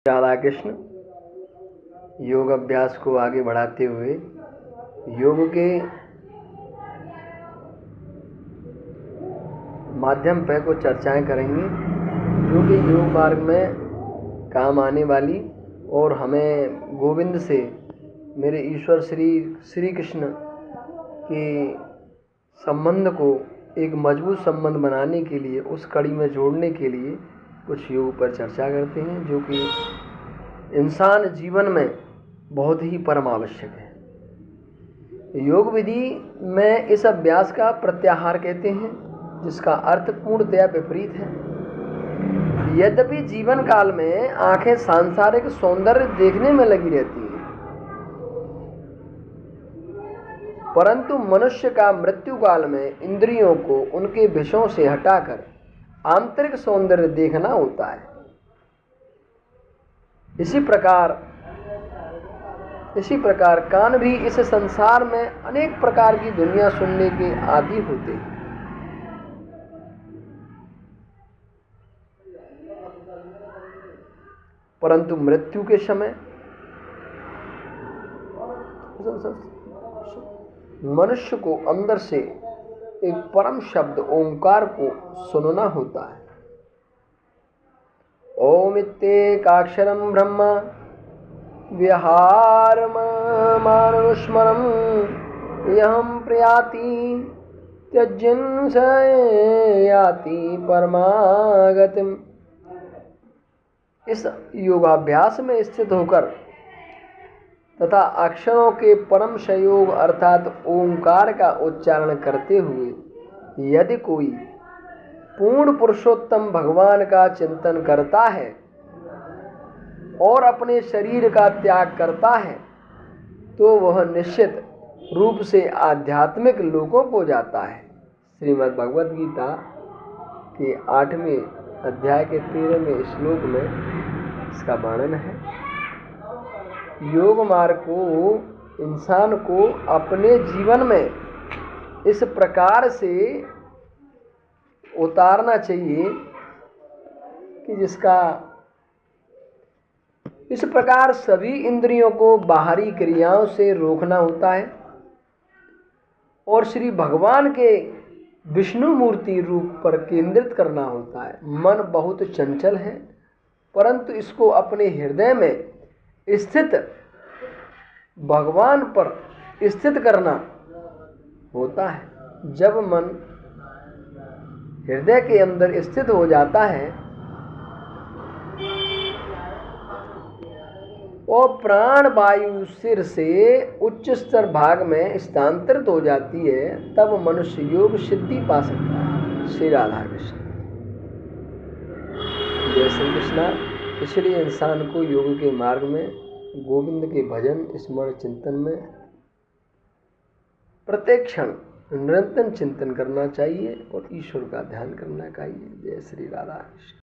राधा कृष्ण। योग अभ्यास को आगे बढ़ाते हुए योग के माध्यम पर कुछ चर्चाएं करेंगे जो कि योग मार्ग में काम आने वाली और हमें गोविंद से, मेरे ईश्वर श्री कृष्ण के संबंध को एक मजबूत संबंध बनाने के लिए, उस कड़ी में जोड़ने के लिए कुछ योग पर चर्चा करते हैं जो कि इंसान जीवन में बहुत ही परम आवश्यक है। योग विधि में इस अभ्यास का प्रत्याहार कहते हैं, जिसका अर्थ पूर्णतया विपरीत है। यद्यपि जीवन काल में आंखें सांसारिक सौंदर्य देखने में लगी रहती हैं, परंतु मनुष्य का मृत्यु काल में इंद्रियों को उनके विषयों से हटाकर आंतरिक सौंदर्य देखना होता है। इसी प्रकार कान भी इस संसार में अनेक प्रकार की दुनिया सुनने के आदी होते हैं। परंतु मृत्यु के समय मनुष्य को अंदर से एक परम शब्द ओंकार को सुनना होता है। ओम इत्येकाक्षरं ब्रह्म विहारमानुस्मरं यहं प्रयाति त्यज्यन् स याति परमागतिम्। इस योगाभ्यास में स्थित होकर तथा अक्षरों के परम संयोग अर्थात ओंकार का उच्चारण करते हुए यदि कोई पूर्ण पुरुषोत्तम भगवान का चिंतन करता है और अपने शरीर का त्याग करता है, तो वह निश्चित रूप से आध्यात्मिक लोकों को जाता है। श्रीमद् भगवद गीता के 8वें अध्याय के 13वें श्लोक में इसका वर्णन है। योग मार्ग को इंसान को अपने जीवन में इस प्रकार से उतारना चाहिए कि जिसका इस प्रकार सभी इंद्रियों को बाहरी क्रियाओं से रोकना होता है और श्री भगवान के विष्णु मूर्ति रूप पर केंद्रित करना होता है। मन बहुत चंचल है, परंतु इसको अपने हृदय में स्थित भगवान पर स्थित करना होता है। जब मन हृदय के अंदर स्थित हो जाता है और प्राण वायु सिर से उच्च स्तर भाग में स्थानांतरित हो जाती है, तब मनुष्य योग सिद्धि पा सकता है। श्री राधा कृष्ण। जय श्री कृष्णा। इसलिए इंसान को योग के मार्ग में गोविंद के भजन स्मरण चिंतन में प्रत्येक क्षण निरंतर चिंतन करना चाहिए और ईश्वर का ध्यान करना चाहिए। जय श्री राधा कृष्ण।